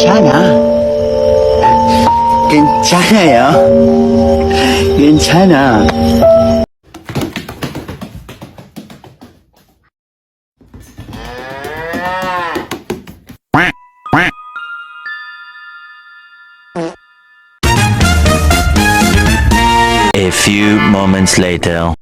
괜찮아. 괜찮아요. 괜찮아. A few moments later.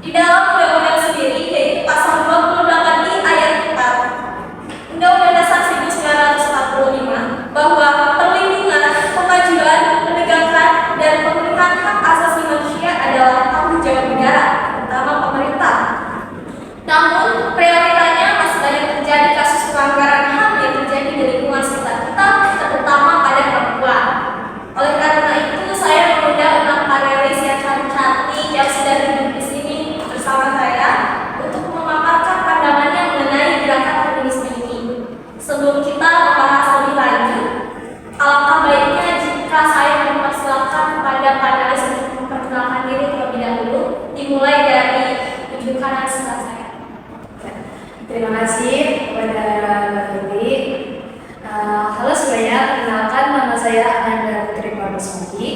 Di dalam undang-undang sendiri, yaitu pasal 28I ayat 4 Undang-Undang Dasar 1945, bahwa perlindungan, pemajuan, penegakan, dan pemenuhan hak asasi manusia adalah tanggung jawab negara, terutama pemerintah. Namun, realitanya masih banyak terjadi kasus pelanggaran HAM yang terjadi di lingkungan sekitar kita, terutama pada perempuan. Oleh karena itu, saya mengundang 6 panelis yang cantik yang sudah duduk di sini bersama saya untuk memaparkan pandangannya mengenai gerakan feminisme ini. Sebelum kita membahas lebih lanjut, alangkah baiknya jika saya mempersilahkan kepada panelis untuk memperkenalkan diri terlebih dahulu, dimulai dari ujung kanan sebelah saya. Terima kasih kepada Mbak Dewi. Halo semuanya, perkenalkan nama saya Ananda Putri Pardoswati.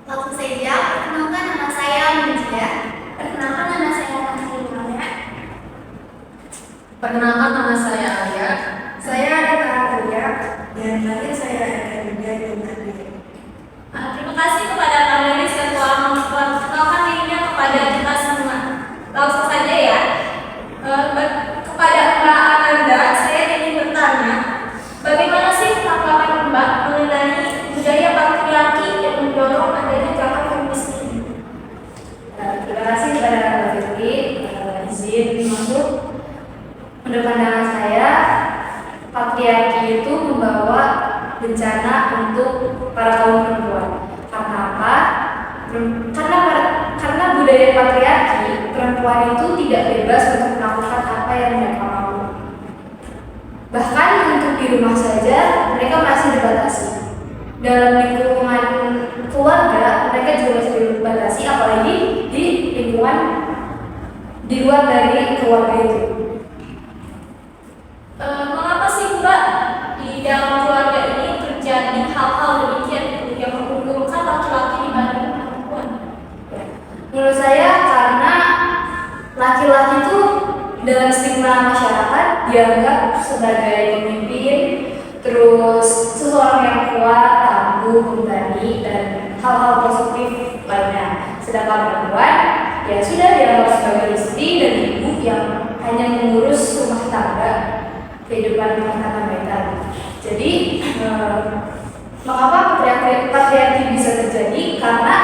Langsung saja, perkenalkan nama saya Minja. Perkenalkan nama saya Nasri Maya. Perkenalkan nama saya Alia. Saya Adita Arya dan lahir saya Eka dan Adria. Terima kasih kepada panelis yang telah memperkenalkan dirinya kepada kita semua. Langsung saja ya. Kepada Mbak Ananda, saya ingin bertanya, bagaimana sih tanggapan Mbak mengenai budaya patriarki yang mendorong adanya gerakan feminisme ini? Terima kasih kepada Mbak Dewi. Izin masuk. Menurut pandangan saya, patriarki itu membawa bencana untuk para kaum perempuan. Karena apa? Karena budaya patriarki, perempuan itu tidak bebas untuk melakukan apa yang mereka mau. Bahkan untuk di rumah saja, mereka masih dibatasi. Dalam lingkungan keluarga, mereka juga masih dibatasi, apalagi di lingkungan di luar dari keluarga itu. Mengapa sih Mbak di dalam keluarga ini terjadi hal-hal demikian yang mengunggulkan laki-laki dibanding perempuan? Menurut saya karena laki-laki itu dalam stigma masyarakat dianggap sebagai pemimpin, terus seseorang yang kuat, tangguh, berani, dan hal-hal positif lainnya. Sedangkan perempuan ya sudah dianggap sebagai istri dan ibu yang hanya mengurus rumah tangga, kehidupan rumah tangga mereka. Jadi mengapa patriarki bisa terjadi? Karena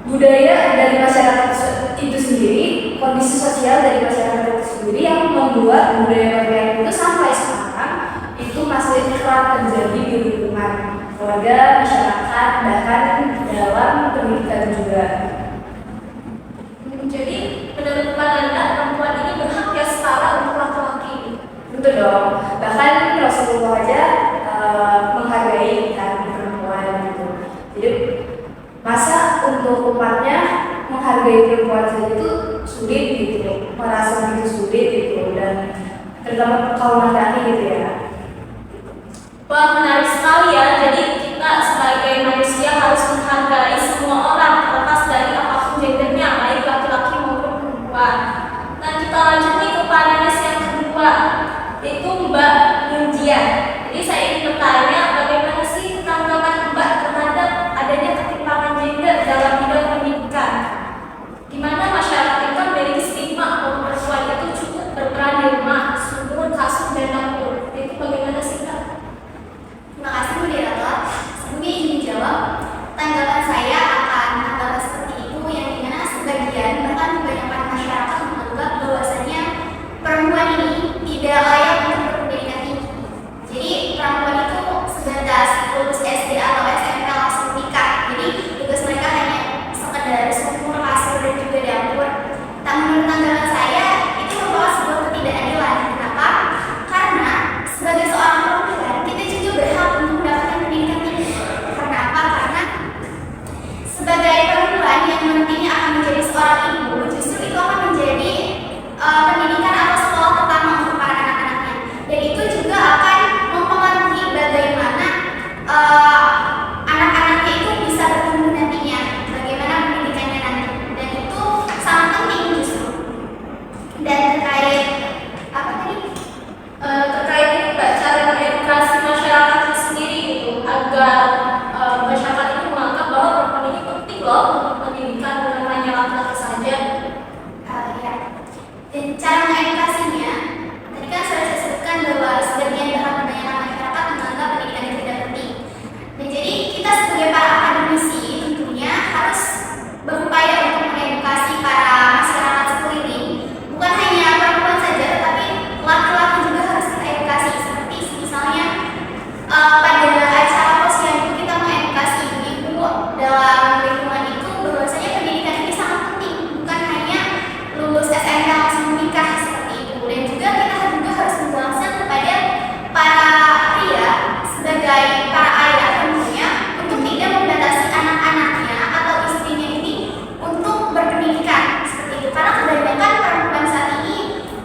budaya dari masyarakat itu sendiri, kondisi sosial dari masyarakat itu sendiri yang membuat budaya patriarki itu sampai sekarang itu masih kerap terjadi di lingkungan keluarga, masyarakat, bahkan dalam pendidikan juga. Jadi menurut Anda perempuan ini berhak ya setara untuk laki-laki? Betul dong. Bahkan Rasulullah aja menghargai kan Masa untuk umatnya menghargai perempuan saja itu sulit gitu, merasa itu sulit gitu, dan terutama kaum laki-laki gitu ya. Wah, menarik sekali ya. Jadi kita sebagai manusia harus menghargai semua orang terlepas dari apapun gendernya, baik laki-laki maupun perempuan. Nah, kita lanjut nih ke panelis yang kedua, yaitu Mbak Nunjia. Jadi saya ingin bertanya, bagaimana sih tanggapan Mbak terhadap adanya ketimpangan gender dalam bidang pendidikan? Di mana masyarakat kita memiliki stigma bahwa perempuan itu cukup berperan di rumah, sumber kasur dan dapur. Itu bagaimana sih Kak? Terima kasih moderator. Sebelumnya ingin menjawab, tanggapan saya akan tanggapan seperti itu yang dimana sebagian bahkan kebanyakan masyarakat menganggap bahwasannya perempuan ini tidak layak untuk berpendidikan tinggi. Jadi perempuan itu sebatas lulus SD atau SMP langsung nikah. Jadi tugas mereka hanya sekedar sumur, kasur dan juga dapur. Tak menurut tanggapan saya itu merupakan sebuah ketidakadilan. Kenapa? Karena sebagai seorang perempuan kita juga berhak untuk mendapatkan pendidikan tinggi. Karena apa? Karena sebagai perempuan yang nantinya akan menjadi seorang ibu, justru itu akan menjadi pendidikan atau sekolah pertama untuk para anak-anaknya. Dan itu juga akan mempengaruhi bagaimana anak-anaknya itu bisa bertumbuh nantinya, bagaimana pendidikannya nanti. Dan itu sangat penting justru. Dan terkait apa tadi? Terkait ini Mbak, cara mengedukasi masyarakat itu sendiri gitu agar masyarakat ini menganggap bahwa perempuan ini penting loh untuk pendidikan, bukan hanya laki-laki saja. Ya. Dan cara mengedukasinya, tadi kan sudah saya sebutkan bahwa sebagian bahkan kebanyakan masyarakat menganggap pendidikan itu tidak penting. Dan jadi kita sebagai para akademisi tentunya harus berupaya untuk mengedukasi para masyarakat sekeliling. Bukan hanya perempuan saja, tetapi laki-laki juga harus kita edukasi. Seperti misalnya pada acara posyandu kita mengedukasi ibu-ibu dalam lingkungan itu bahwasanya pendidikan ini sangat penting, bukan hanya lulus SMK langsung menikah seperti itu. Dan juga kita juga harus menjelaskan kepada para pria sebagai para ayah tentunya untuk tidak membatasi anak-anaknya atau istrinya ini untuk berpendidikan seperti itu. Karena kebanyakan perempuan saat ini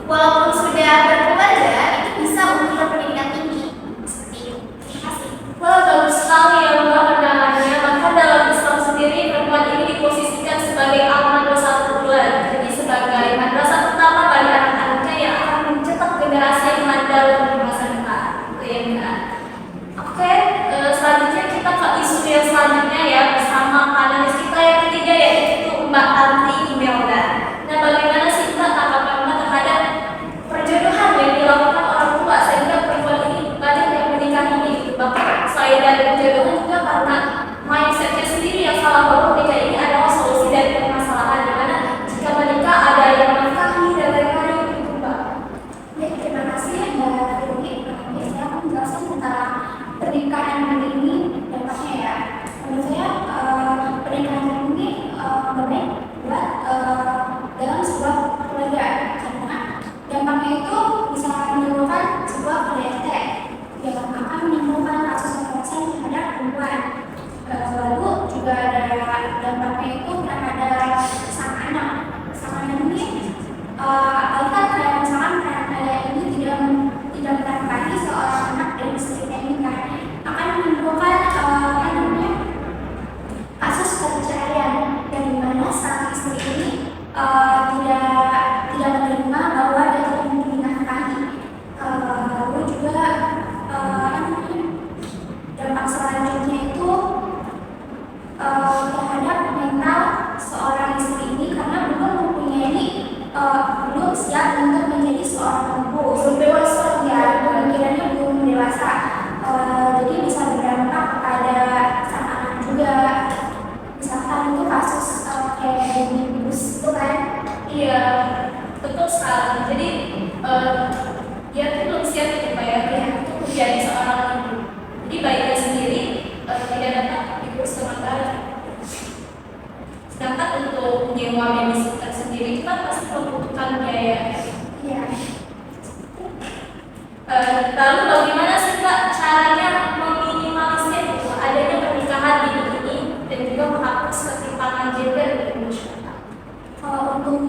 walaupun sudah berkeluarga itu bisa untuk berpendidikan tinggi seperti itu. Terima kasih. Wah, bagus sekali ya Mbak penanganannya. Maka dalam Islam sendiri perempuan ini diposisikan sebagai al-madrasatul ula, jadi sebagai madrasah pertama bagi anak-anaknya yang akan mencetak generasi yang handal di masa depan. Itu ya Mbak. Oke, selanjutnya kita ke isu yang selanjutnya ya bersama panelis kita yang ketiga yaitu Mbak Tanti Imelda. Nah, bagaimana sih Mbak tanggapan Mbak terhadap perjodohan yang dilakukan orang tua sehingga perempuan ini banyak yang menikahi gitu. Bahkan selain dari perjodohan juga karena mindsetnya sendiri yang salah bahwa menikah ini adalah solusi dari permasalahan di mana jika menikah ada yang menikahi dan lain-lain gitu Mbak. Ya, terima kasih Mbak Dewi. Saya akan menjelaskan tentang pernikahan ini dampaknya ya. Menurut saya pernikahan ini baik buat dalam sebuah keluarga karena dampaknya itu bisa menimbulkan sebuah KDRT yang akan menimbulkan kasus kekerasan terhadap perempuan. Lalu juga ada dampaknya itu terhadap sang anak. Sang anak ini apakah kayak misalkan kayak ayah ini tidak menafkahi seorang anak dari istrinya ini kan akan menimbulkan kasus perceraian yang dimana sang istri ini tidak menerima bahwa dia tidak dinafkahi. Lalu juga dampak selanjutnya itu terhadap mental seorang istri ini karena belum mempunyai belum siap untuk menjadi seorang ibu, belum dewasa ya, pemikirannya belum dewasa. Jadi bisa berdampak pada sang anak juga. Misalkan itu kasus kayak minibus itu kan. Iya, betul sekali. Jadi dia tuh belum siap gitu Pak ya untuk menjadi seorang ibu. Jadi baiknya sendiri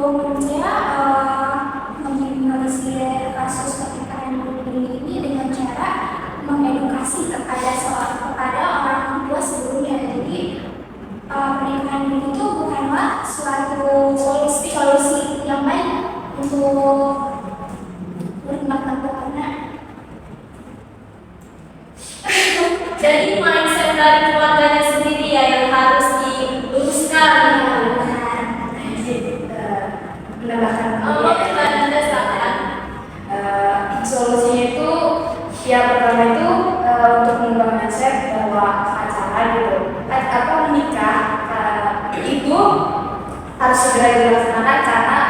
menurut saya meminimalisir kasus pernikahan bunuh diri ini dengan cara mengedukasi kepada orang tua sebelumnya. Jadi pernikahan dini itu bukanlah suatu solusi yang baik untuk menikmati anak. Jadi mindset dari keluarganya sendiri ya yang harus diluruskan. Menambahkan Anda silakan. solusinya itu yang pertama itu untuk mengubah mindset bahwa pacaran gitu menikah itu harus segera dilaksanakan karena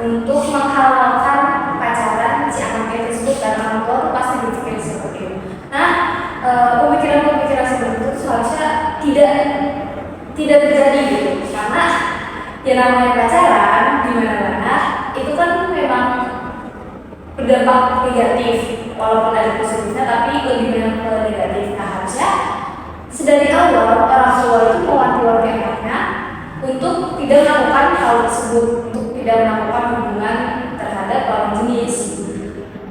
untuk menghalalkan pacaran si anaknya tersebut dan orang tua itu pasti berpikir seperti itu. Nah, pemikiran-pemikiran seperti itu seharusnya tidak terjadi gitu, karena yang namanya pacaran di mana-mana itu kan memang berdampak negatif, walaupun ada positifnya tapi lebih banyak ke negatif. Nah, harusnya sedari awal orang tua itu mewanti-wanti anaknya untuk tidak melakukan hal tersebut, untuk tidak melakukan hubungan terhadap lawan jenis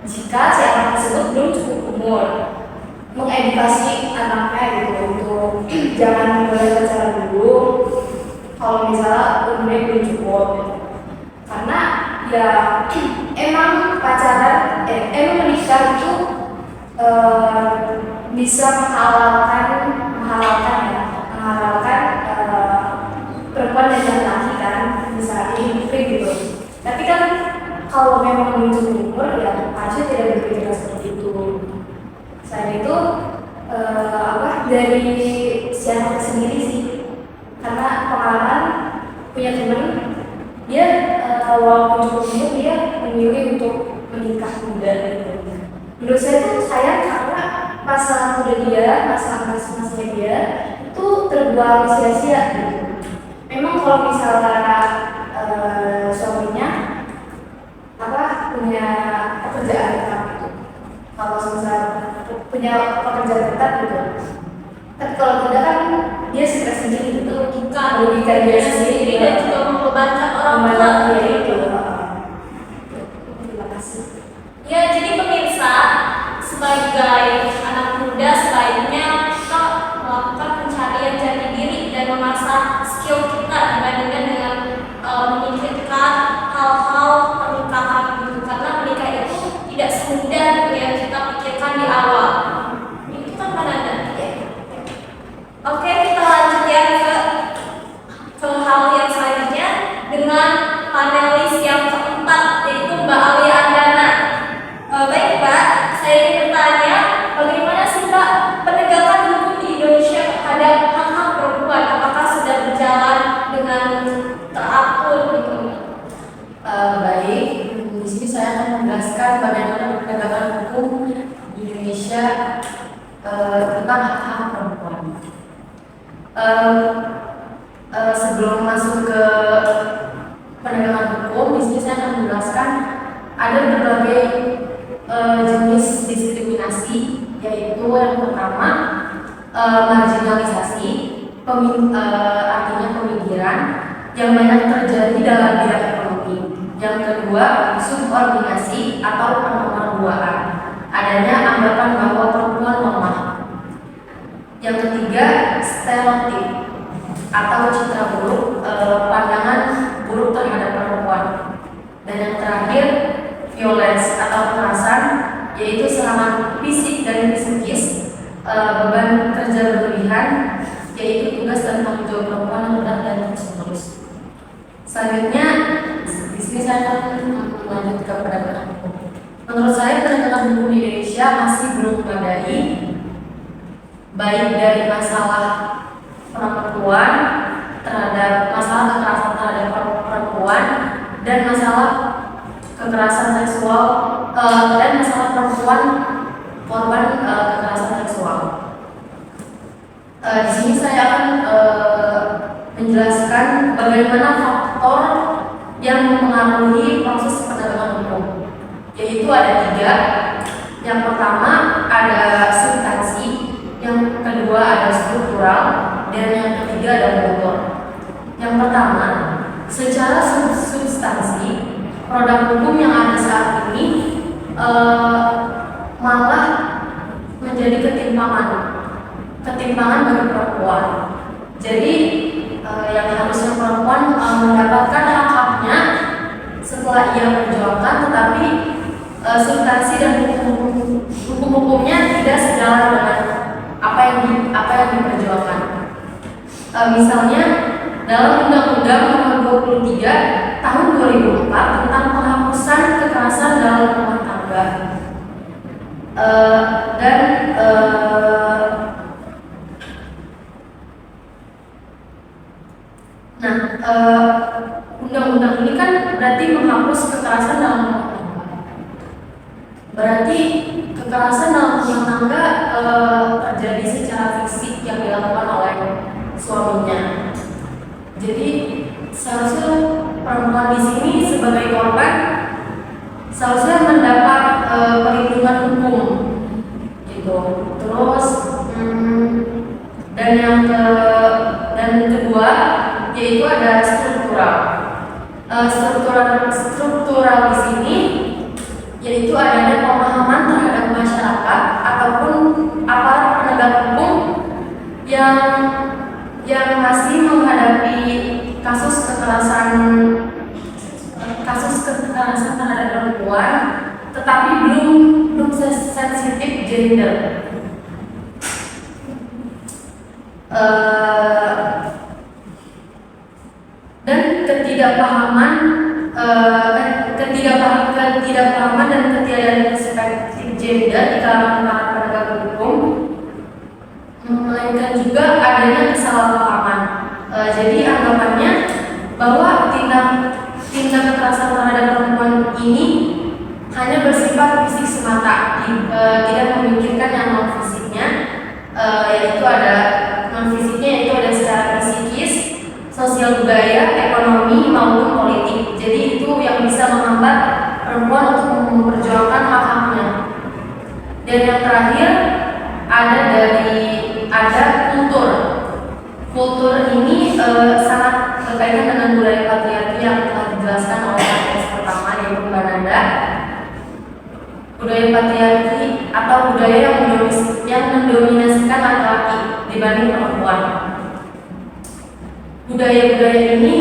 jika si anak tersebut belum cukup umur. Mengedukasi anaknya gitu untuk jangan mulai pacaran dulu kalau misalnya umurnya belum cukup gitu. Karena ya emang pacaran menikah itu bisa menghalalkan perempuan dan laki-laki kan, bisa free gitu. Tapi kan kalau memang belum cukup umur ya harusnya tidak berpikir seperti itu. Selain itu dari siapa sendiri sih, karena pengalaman punya teman dia walaupun cukup umur dia memilih untuk menikah muda gitu. Menurut saya itu sayang karena masa muda dia, masa dia itu terbuang sia-sia gitu. Memang kalau misalnya suaminya punya pekerjaan tetap gitu, kalau misalnya punya pekerjaan tetap gitu, tapi kalau tidak kan dia stres sendiri gitu, merugikan dia sendiri dan juga membebankan orang tua. Itu. Terima kasih. Ya, jadi pemirsa, sebagai anak muda sebaiknya kita melakukan pencarian jati diri dan mengasah skill kita dibandingkan dengan memikirkan hal-hal pernikahan gitu, karena menikah itu tidak semudah yang kita pikirkan di awal. Itu kan Anda. Oke, kita lanjut ya ke hal yang selanjutnya dengan panelis yang keempat, yaitu Mbak Alia Andana. Baik Mbak, saya ingin bertanya, bagaimana sih Mbak penegakan hukum di Indonesia terhadap hak-hak perempuan? Apakah sudah berjalan dengan teratur gitu? Baik, di sini saya akan menjelaskan bagaimana penegakan hukum di Indonesia tentang hak-hak perempuan. Sebelum masuk ke penegakan hukum, di sini saya akan menjelaskan ada berbagai jenis diskriminasi, yaitu yang pertama marginalisasi, artinya peminggiran yang banyak terjadi dalam bidang ekonomi. Yang kedua, subordinasi atau penomor-duaan, adanya anggapan bahwa perempuan lemah. Yang ketiga, stereotip atau citra buruk, pandangan buruk terhadap perempuan. Dan yang terakhir, violence atau kekerasan, yaitu serangan fisik dan psikis, beban kerja berlebihan, yaitu tugas dan tanggung jawab perempuan yang berat dan terus. Selanjutnya, di sini saya akan lanjut ke penegakan hukum. Menurut saya penegakan hukum di Indonesia masih belum memadai, baik dari masalah perempuan terhadap masalah kekerasan terhadap perempuan dan masalah kekerasan seksual dan masalah perempuan korban kekerasan seksual. Di sini saya akan menjelaskan bagaimana faktor yang mempengaruhi proses penegakan hukum, yaitu ada 3. Yang pertama ada substansi, yang kedua ada struktural, dan yang ketiga ada kultur. Yang pertama, secara substansi substansi, produk hukum yang ada saat ini malah menjadi ketimpangan bagi perempuan. Jadi yang harusnya perempuan mendapatkan hak-haknya setelah ia perjuangkan, tetapi substansi dan hukum-hukumnya tidak sejalan dengan apa yang diperjuangkan. Misalnya dalam Undang-Undang Nomor 23 Tahun 2004 tentang penghapusan kekerasan dalam rumah tangga, undang-undang ini kan berarti menghapus kekerasan dalam rumah tangga. Berarti kekerasan dalam rumah tangga terjadi secara fisik yang dilakukan oleh suaminya. Jadi seharusnya perempuan di sini sebagai korban seharusnya mendapat perlindungan hukum, gitu. Terus dan kedua yaitu ada struktural di sini, yaitu adanya pemahaman terhadap masyarakat ataupun aparat penegak hukum yang masih menghadapi kasus kekerasan terhadap perempuan, tetapi belum sensitif gender. Dan ketidakpahaman dan ketiadaan perspektif gender di kalangan para penegak hukum, melainkan juga adanya kesalahpahaman. Jadi anggapannya bahwa tindak kekerasan terhadap perempuan ini hanya bersifat fisik semata, tidak memikirkan yang non fisiknya, yaitu ada secara psikis, sosial, budaya, ekonomi maupun politik. Jadi itu yang bisa menghambat perempuan untuk memperjuangkan hak-haknya. Dan yang terakhir ada kultur. Kultur ini sangat berkaitan dengan budaya patriarki yang telah dijelaskan oleh podcast pertama, yaitu Mbak Nanda. Budaya patriarki atau budaya yang mendominasikan laki-laki dibanding perempuan. Budaya-budaya ini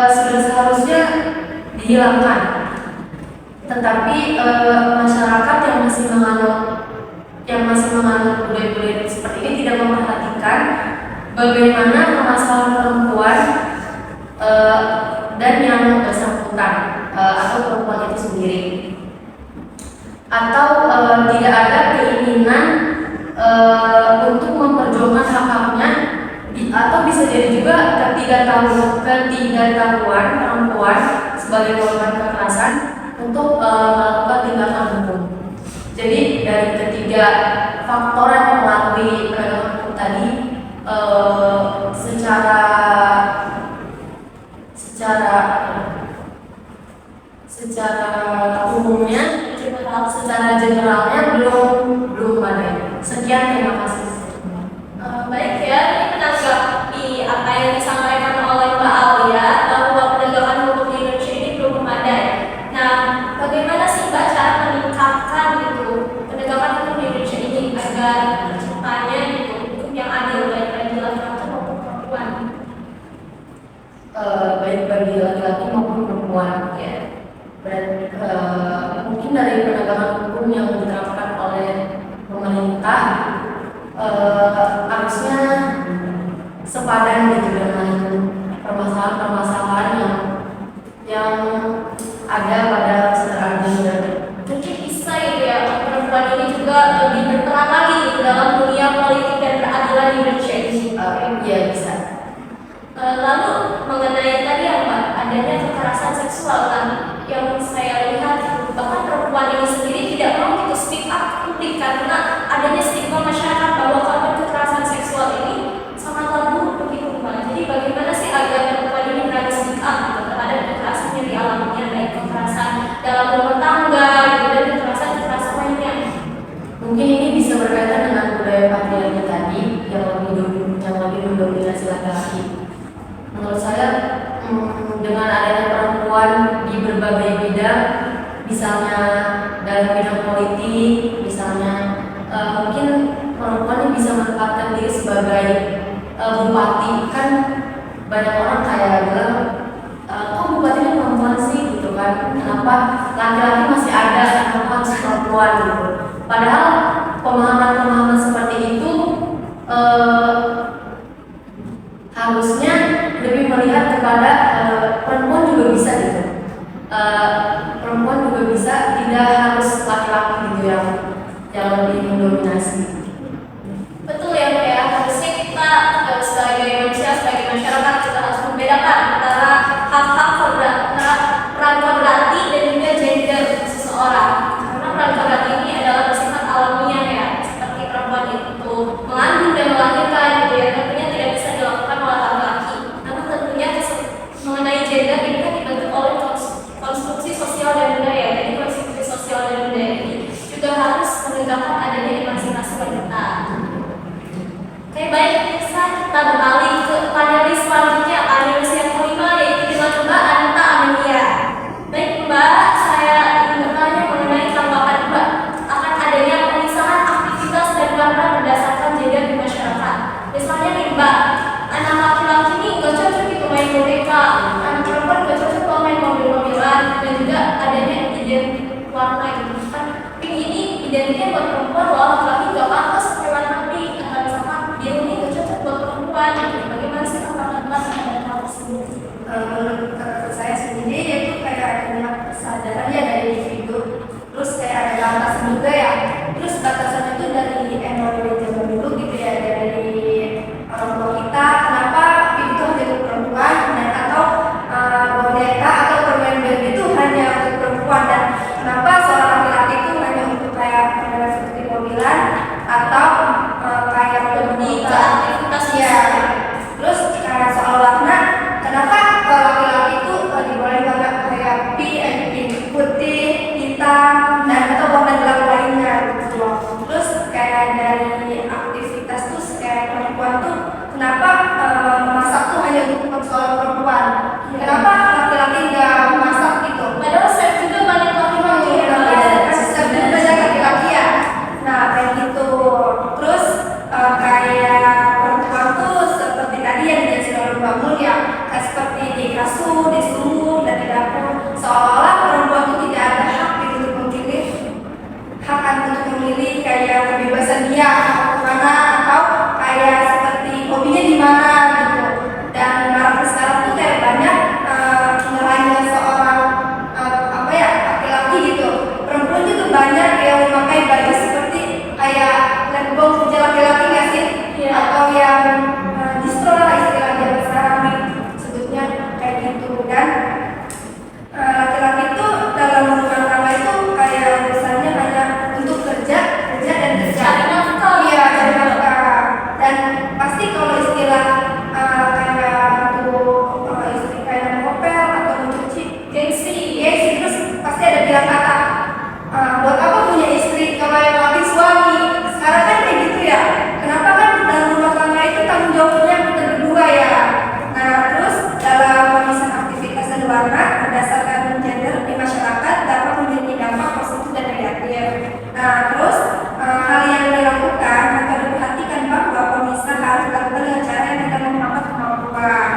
sudah seharusnya dihilangkan, tetapi masyarakat yang masih menganut budaya-budaya seperti ini tidak memperhatikan bagaimana permasalahan perempuan dan yang bersangkutan atau perempuan itu sendiri, atau tidak ada keinginan untuk memperjuangkan hak-haknya, atau bisa jadi juga ketidaktahuan perempuan sebagai korban kekerasan untuk melakukan tindakan hukum. Jadi dari ketiga faktor yang mempengaruhi penegakan hukum tadi, secara umumnya, secara generalnya belum ada. Sekian, terima kasih. Baik ya, ini menanggapi apa yang disampaikan oleh Mbak Alia bahwa penegakan hukum di Indonesia ini belum memadai. Nah, bagaimana sih Mbak cara meningkatkan gitu penegakan hukum di Indonesia ini agar terciptanya gitu hukum yang adil baik bagi laki-laki maupun perempuan? Baik bagi laki-laki maupun perempuan, ya. Berarti mungkin dari penegakan hukum yang diterapkan oleh pemerintah harusnya sepadan gitu dengan permasalahan-permasalahan yang ada pada sekitar gender. Mungkin bisa gitu ya, perempuan ini juga lebih berperan lagi gitu dalam dunia politik dan keadilan di Indonesia ini. Iya, bisa. Lalu mengenai tadi ya Mbak, adanya kekerasan seksual kan, yang saya lihat bahkan perempuan ini sendiri tidak mau gitu speak up publik karena adanya stigma masyarakat bahwa korban kekerasan seksual ini sangat tabu begitu Mbak. Jadi bagaimana sih agar perempuan ini berani speak up gitu terhadap kekerasan yang dialaminya, baik kekerasan dalam rumah tangga gitu, dan kekerasan lainnya? Mungkin ini bisa berkaitan dengan budaya patriarki tadi yang lebih mendominasi laki-laki. Menurut saya dengan adanya sebagai bupati, kan banyak orang kayak bilang kok bupati ini perempuan sih gitu kan, kenapa laki-laki masih ada, kenapa harus perempuan gitu. Padahal pemahaman-pemahaman seperti itu harusnya lebih melihat kepada perempuan juga bisa gitu. Perempuan juga bisa, tidak harus laki-laki gitu yang lebih mendominasi. Betul ya, Bu ya. Harusnya kita sebagai manusia, sebagai masyarakat kita harus membedakan antara hak-hak peran kodratri dan juga gender seseorang. Karena peran kodratri ini adalah bersifat alamiah ya, seperti perempuan itu mengandung dan melahirkan gitu ya, tentunya tidak bisa dilakukan oleh laki-laki. Namun tentunya mengenai gender ini kan dibentuk oleh konstruksi sosial dan budaya. Jadi konstruksi sosial dan budaya ini juga harus menegakkan adanya di masing-masing wanita. Oke, baik, kita beralih ke panelis selanjutnya, panelis yang kelima, yaitu dengan Mbak Anita Amelia. Baik Mbak, saya ingin bertanya mengenai tanggapan Mbak akan adanya pemisahan aktivitas dan warna berdasarkan gender di masyarakat. Misalnya nih Mbak, anak laki-laki ini gak cocok gitu main boneka, anak perempuan gak cocok kalau main mobil-mobilan, dan juga adanya identik warna gitu kan. Pink ini identiknya buat perempuan, loh laki-laki gak pantas pakai warna pink, atau misalkan biru ini gak cocok buat perempuan gitu. Bagaimana sih tanggapan Mbak terhadap hal tersebut? Menurut saya sendiri itu kayak adanya kesadaran ya dari individu, terus kayak ada batasan juga ya, terus batasan itu dari emang dari zaman dulu gitu ya, dari orang tua kita, kenapa itu hanya untuk perempuan dan atau boneka atau permen Barbie itu hanya untuk perempuan, dan kenapa seorang laki-laki itu hanya untuk kayak permainan seperti mobilan atau kayak Lebih ke aktivitas ya. Terus kayak soal warna, kenapa laki-laki itu dibolehin banget kayak pink, putih, hitam, dan atau warna gelap lainnya gitu. Terus kayak dari aktivitas tuh kayak perempuan tuh kenapa masak tuh hanya untuk seorang perempuan? Kenapa laki-laki nggak masak gitu? Padahal chef juga banyak laki-laki ya. Chef juga banyak laki-laki ya. Nah kayak gitu. Terus kayak perempuan tuh seperti tadi yang dijelasin oleh Mbak Mul ya, kayak seperti di kasur, di sumur, dan di dapur, seolah-olah perempuan tuh tidak ada hak gitu untuk memilih, hak untuk memilih kayak kebebasan dia mau kemana atau kayak seperti hobinya di mana gitu. Dan marak sekarang tuh kayak banyak hanya seorang apa ya laki-laki gitu, perempuan juga banyak yang memakai baju seperti kayak lebong kerja laki-laki nggak sih? Iya. Atau yang distro lah istilah zaman sekarang nih sebutnya kayak gitu. Dan laki-laki itu dalam rumah tangga itu kayak misalnya hanya untuk kerja dan kerja. Cari nafkah. Iya, cari nafkah. Dan pasti kalau istilah kayak untuk istri kayak ngopel atau mencuci gengsi terus pasti ada bilang kata buat apa punya istri kalau yang laki suami. Sekarang kan kayak gitu ya, kenapa kan dalam rumah tangga itu tanggung jawabnya kita berdua ya. Nah terus dalam pemisahan aktivitas dan warna berdasarkan gender di masyarakat dapat memiliki dampak positif dan negatif. Nah terus hal yang dilakukan akan diperhatikan bahwa pemisah harus dilakukan dengan cara yang tidak menghambat kemampuan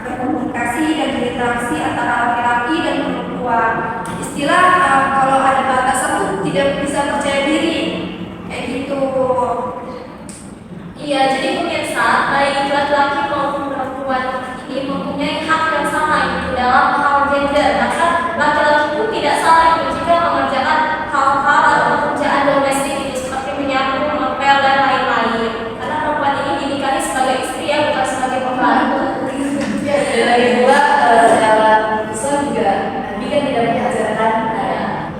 berkomunikasi dan berinteraksi antara laki-laki dan perempuan. Istilah kalau ada batasan tuh tidak bisa percaya diri kayak gitu. Iya, jadi pemirsa, baik laki-laki maupun perempuan ini mempunyai hak yang sama gitu dalam hal gender. Maka laki-laki pun tidak salah itu jika mengerjakan hal-hal atau pekerjaan domestik itu seperti menyapu, ngepel, dan lain-lain. Karena perempuan ini dinikahi sebagai istri ya, bukan sebagai pembantu. Dan lagi pula dalam Islam juga Nabi kan tidak mengajarkan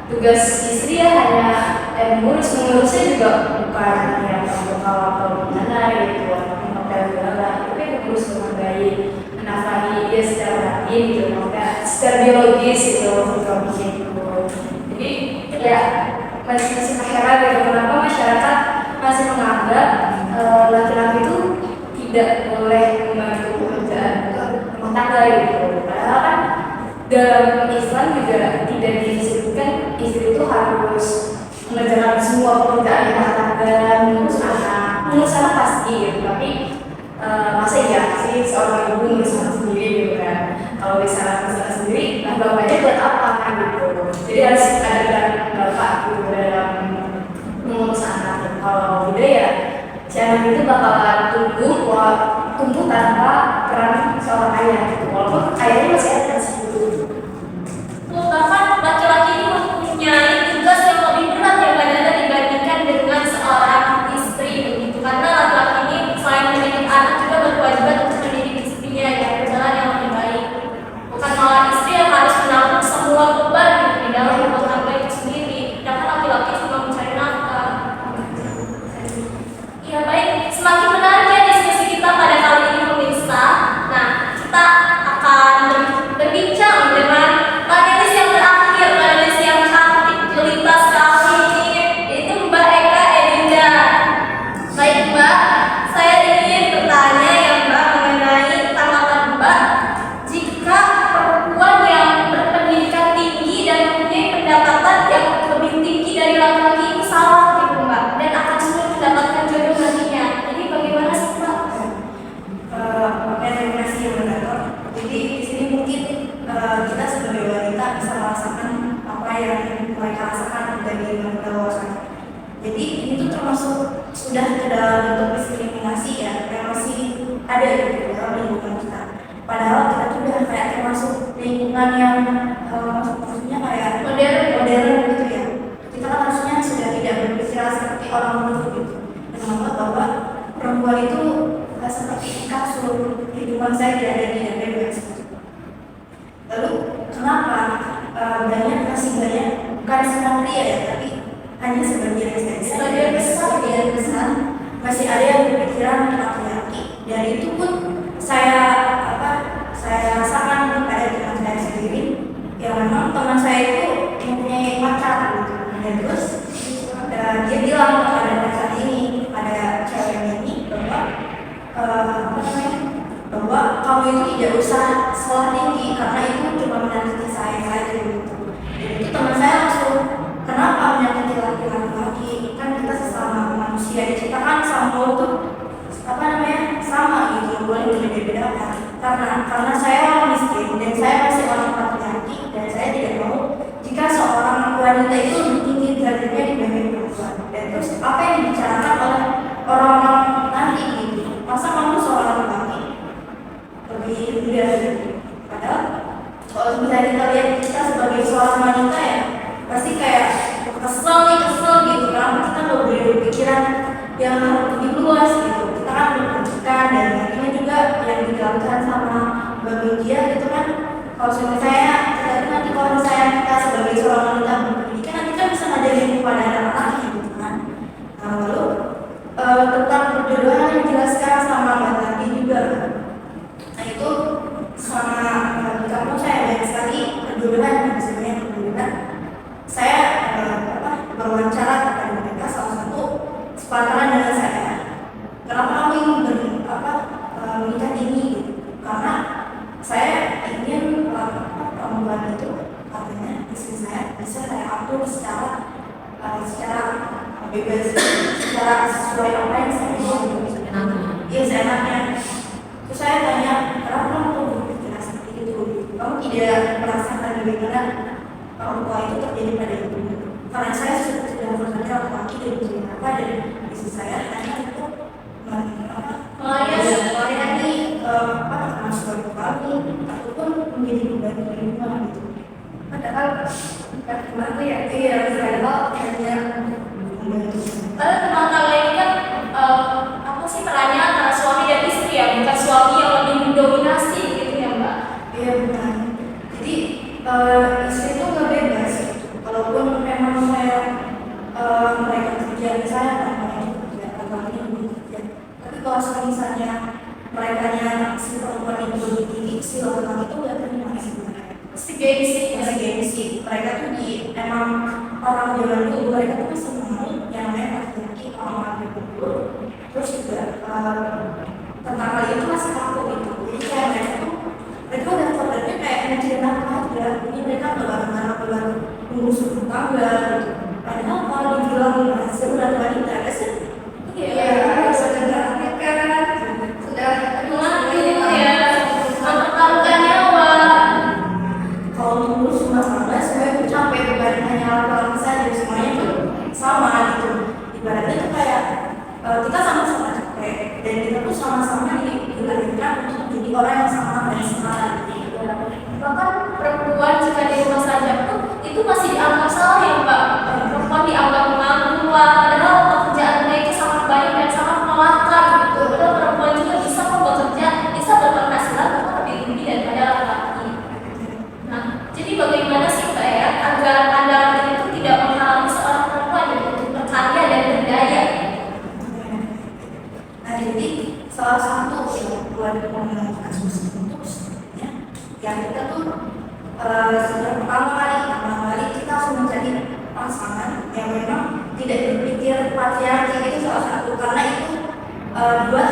tugas istri ya hanya mengurusnya juga bukan yang bekal atau gimana gitu, atau ngepel segala, tapi mengurus dengan baik, menafkahi dia secara batin gitu, secara biologis gitu, fitrahnya gitu. Jadi ya masih heran gitu kenapa masyarakat masih menganggap laki-laki itu tidak boleh membantu pekerjaan rumah tangga gitu. Padahal kan dalam Islam juga tidak disebutkan istri itu harus mengerjakan semua pekerjaan rumah tangga, mengurus anak pasti sih, tapi masa iya sih seorang ibu ngurus anak sendiri gitu kan. Kalau misalnya ngurus anak sendiri, nah bapaknya buat apa kan gitu. Jadi harus ada peran bapak gitu dalam mengurus anak. Kalau tidak ya si anak itu bakalan tumbuh tanpa peran seorang ayah gitu. Walaupun ayahnya masih ada sih gitu. Bahkan laki-laki ini mempunyai tugas yang lebih berat ya Mbak Nana dibandingkan dengan seorang istri begitu. Karena laki-laki ini selain mendidik anak juga berkewajiban untuk mendidik istrinya ya ke jalan yang lebih baik. Bukan malah istri yang harus menanggung semua beban gitu di dalam rumah tangga itu sendiri. Sedangkan laki-laki cuma mencari nafkah. Ya baik, semakin menarik ya diskusi kita pada kali ini pemirsa. Nah, kita akan berbincang dengan panelis yang terakhir, panelis yang cantik jelita sekali ini, yaitu Mbak Eka Edinda. Baik Mbak, saya ingin bertanya ya Mbak mengenai tanggapan Mbak jika perempuan yang berpendidikan tinggi dan mempunyai pendapatan yang lebih tinggi dari laki-laki itu salah gitu Mbak, dan akan sulit mendapatkan jodoh nantinya. Jadi bagaimana sih Mbak? Oke, terima kasih ya moderator. Jadi di sini mungkin kita sebagai wanita bisa merasakan apa yang mereka rasakan dari wanita luar sana. Jadi ini tuh termasuk sudah ke dalam bentuk diskriminasi ya, yang masih ada di dalam lingkungan kita. Padahal kita tuh udah kayak termasuk lingkungan yang maksudnya kayak modern gitu ya. Kita kan harusnya sudah tidak berpikiran seperti orang munafik gitu. Dan menganggap bahwa perempuan itu seperti kasur, kehidupan saya tidak ada di dalam seperti itu. Lalu kenapa masih banyak bukan semua pria ya, tapi hanya sebagian besar masih ada yang berpikiran laki-laki. Dan itu pun saya rasakan pada teman saya sendiri, yang memang teman saya itu mempunyai pacar gitu. Dan terus dia bilang kepada pacar ini, pada cewek ini bahwa kamu itu tidak usah sekolah tinggi karena itu cuma menyakiti saya saja gitu. Dan itu teman saya langsung, kenapa menyakiti laki-laki? Kan kita sesama manusia diciptakan sama untuk sama gitu, boleh berbeda-beda. Karena saya orang miskin dan saya masih orang laki-laki, dan saya tidak mau jika seorang wanita itu lebih tinggi derajatnya dibanding perempuan. Dan terus apa yang dibicarakan oleh orang-orang nanti gitu? Masa kamu seorang laki lebih muda gitu? Padahal kalau misalnya kita lihat kita sebagai seorang wanita ya pasti kayak kesel gitu, karena kita nggak boleh berpikiran yang lebih luas gitu. Kita kan berpendidikan, dan ini juga yang dilakukan sama Mbak Media gitu kan. Kalau misalnya nanti kalau misalnya kita sebagai seorang wanita berpendidikan, nanti kan bisa ngajarin kepada anak-anak gitu kan. Nah, lalu tentang perjodohan yang dijelaskan sama Mbak tadi juga. Nah itu sama di kampung saya banyak sekali perjodohan, sebenarnya perjodohan. Saya berwawancara kepada mereka, salah satu sepantaran dengan saya. Kenapa kamu ingin menikah dini? Gitu. Karena saya ingin perempuan itu katanya istri saya bisa saya atur secara bebas, secara sesuai apa yang saya mau gitu. Iya, seenaknya. Terus saya tanya, kenapa kamu berpikir seperti itu? Kamu tidak merasakan bagaimana orang tua itu terjadi pada ibu? Karena saya sudah bekerja laki-laki dan beberapa dari istri saya hanya untuk melayani sebagai kami ataupun menjadi beban di rumah gitu. Padahal kemana ya? Iya, padahal hanya Lalu rumah tangga ini kan apa sih perannya antara suami dan istri ya, bukan suami yang lebih mendominasi gitu ya Mbak? Iya benar. Jadi istri itu nggak bebas. Kalaupun memang saya mereka kerja saya kerja, agaknya belum kerja. Tapi kalau misalnya mereka si perempuan itu lebih tinggi, si laki-laki itu nggak terima sebenarnya. Si gengsi. Mereka tuh emang orang zaman dulu, mereka tuh masih mau yang namanya laki-laki orang dulu. Terus juga tentang hal itu masih kaku gitu. Jadi kayak mereka udah kodenya kayak ngejalan apa aja. Ini mereka baru mengurus rumah tangga gitu. Padahal kalau dibilang hasil dan wanita sih, iya sebenarnya itu sama-sama dilahirkan untuk menjadi orang yang sama dan setara. Bahkan perempuan jika di rumah saja pun itu masih dianggap salah ya Mbak. Perempuan dianggap menganggur, padahal pekerjaan mereka itu sangat baik dan sangat melelahkan gitu. Padahal perempuan juga bisa kok bekerja, bisa berpenghasilan bahkan lebih tinggi daripada laki-laki. Nah, jadi bagaimana sih Mbak ya agar pandangan itu tidak menghalangi seorang perempuan untuk berkarya dan berdaya? Nah, jadi salah satu yang buat mengenai kasus itu sebenarnya yang kita tuh pertama kali kita harus mencari pasangan yang memang tidak berpikir patriarki. Itu salah satu, karena itu buat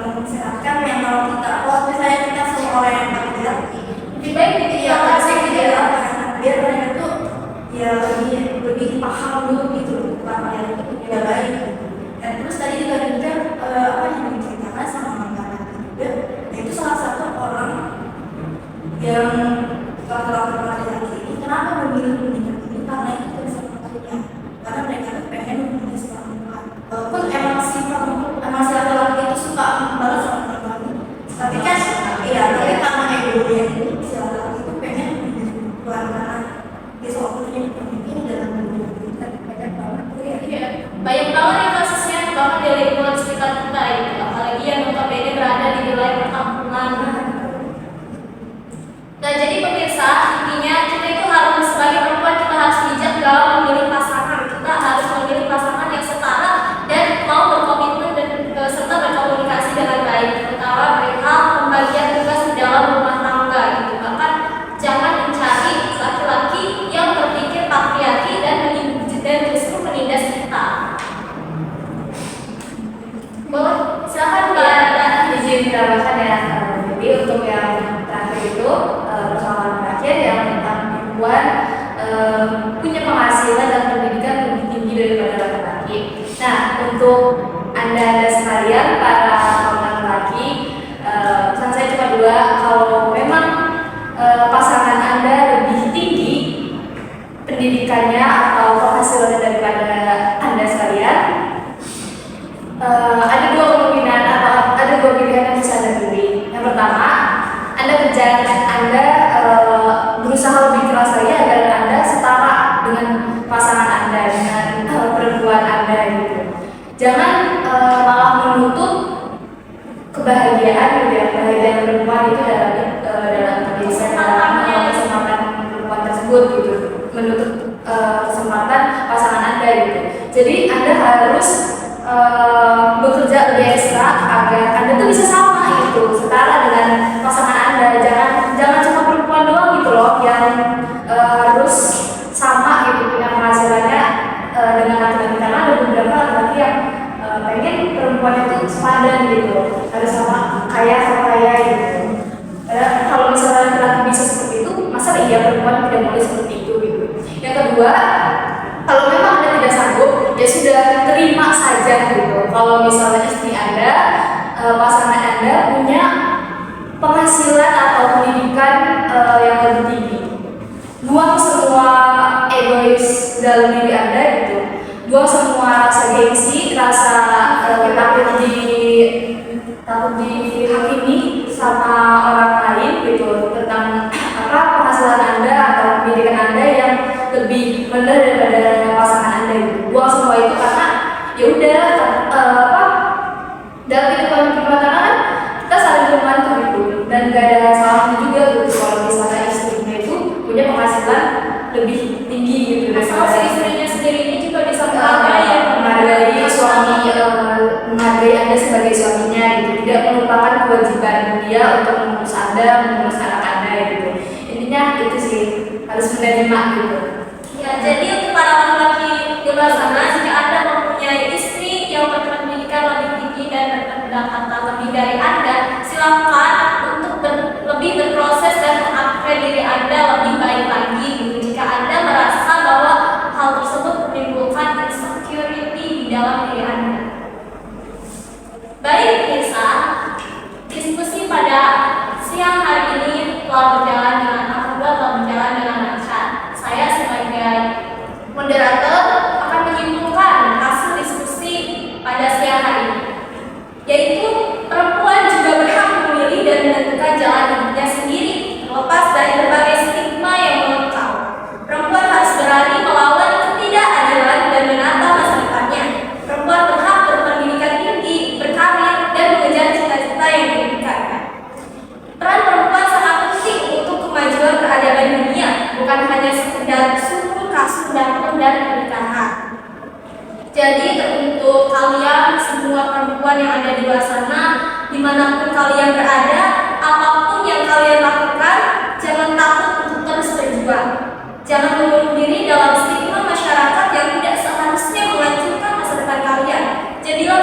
mensehatkan mental kita. Kalau misalnya kita semua orang yang patriarki, lebih baik ditinggalkan saja biar mereka tuh ya lebih paham dulu gitu apa yang itu tidak baik. Dan terus tadi juga dengar apa yang diceritakan sama mama juga, itu salah satu orang yang laki-laki patriarki ini kenapa memilih pendidikan ini, karena itu dari sama satunya, karena mereka tuh pengen mempunyai seorang perempuan. Walaupun emang si laki-laki itu suka banget sama perempuan, tapi kan iya, tapi karena egonya ini si laki-laki itu pengen menjadi perempuan, karena dia seorang punya pemimpin dalam pendidikan banyak banget. Iya, banyak banget ya kasusnya bahkan di lingkungan sekitar kita itu, apalagi yang notabene berada di wilayah perkampungan. Nah, jadi pemirsa, intinya kita itu harus sebagai perempuan kita harus bijak dalam memilih pasangan. Kita harus memilih pasangan yang setara dan mau berkomitmen dan serta berkomunikasi dengan baik, terutama perihal pembagian tugas di dalam rumah tangga gitu. Bahkan jangan mencari laki-laki yang berpikir patriarki dan justru menindas kita. Boleh, silakan Mbak. Izin tambahkan ya. Jadi untuk yang terakhir itu persoalan terakhir yang tentang perempuan punya penghasilan dan pendidikan lebih tinggi daripada laki-laki. Nah, untuk anda sekalian para laki-laki, pesan saya cuma dua. Kalau memang pasangan anda lebih tinggi pendidikannya atau penghasilannya daripada anda sekalian, ada dua kemungkinan atau ada dua pilihan yang bisa anda pilih. Yang pertama, anda kerja, anda berusaha lebih keras lagi agar anda setara dengan pasangan anda, dengan perempuan anda gitu. Jangan malah menutup kebahagiaan gitu ya, kebahagiaan perempuan itu dalam kesempatan perempuan tersebut gitu, menutup kesempatan pasangan anda gitu. Jadi anda harus bekerja lebih ekstra agar anda tuh bisa sama gitu, setara dengan pasangan anda. Jangan cuma perempuan doang gitu loh yang harus sama gitu punya penghasilannya dengan laki-laki, karena ada beberapa laki-laki yang pengen perempuan itu sepadan gitu, harus sama kaya gitu. Kalau misalnya laki-laki bisa seperti itu, masa iya perempuan tidak boleh seperti itu gitu. Yang kedua, kalau memang anda tidak sanggup, ya sudah terima saja gitu. Kalau misalnya istri anda, pasangan anda punya penghasilan atau pendidikan yang lebih tinggi, buang semua egois dalam diri anda gitu, buang semua rasa gengsi, rasa takut dihakimi sama orang lain gitu tentang penghasilan anda atau pendidikan anda yang lebih rendah daripada pasangan anda gitu. Buang semua itu, karena ya udah dalam kehidupan rumah tangga kan kita saling membantu gitu, dan gak ada salahnya juga gitu kalau misalnya istrinya itu punya penghasilan lebih tinggi gitu. Asal si istrinya sendiri ini juga bisa menghargai menghargai anda sebagai suaminya gitu, tidak melupakan kewajiban dia untuk mengurus anda, mengurus anak anda gitu. Intinya itu sih, harus menerima gitu. Ya, jadi untuk para laki-laki di luar sana, jika anda mempunyai istri yang berpendidikan lebih tinggi dan berpendapatan lebih dari anda, silakan untuk lebih berproses dan mengupgrade diri anda lebih baik lagi gitu. Jika anda merasa bahwa hal tersebut menimbulkan insecurity di dalam diri anda. Baik pemirsa, diskusi pada siang hari ini telah berjalan dengan lancar. Saya sebagai moderator akan menyimpulkan hasil diskusi pada siang hari ini, yaitu dimanapun kalian berada, apapun yang kalian lakukan, jangan takut untuk terus berjuang. Jangan mengurung diri dalam stigma masyarakat yang tidak seharusnya menghancurkan masa depan kalian. Jadilah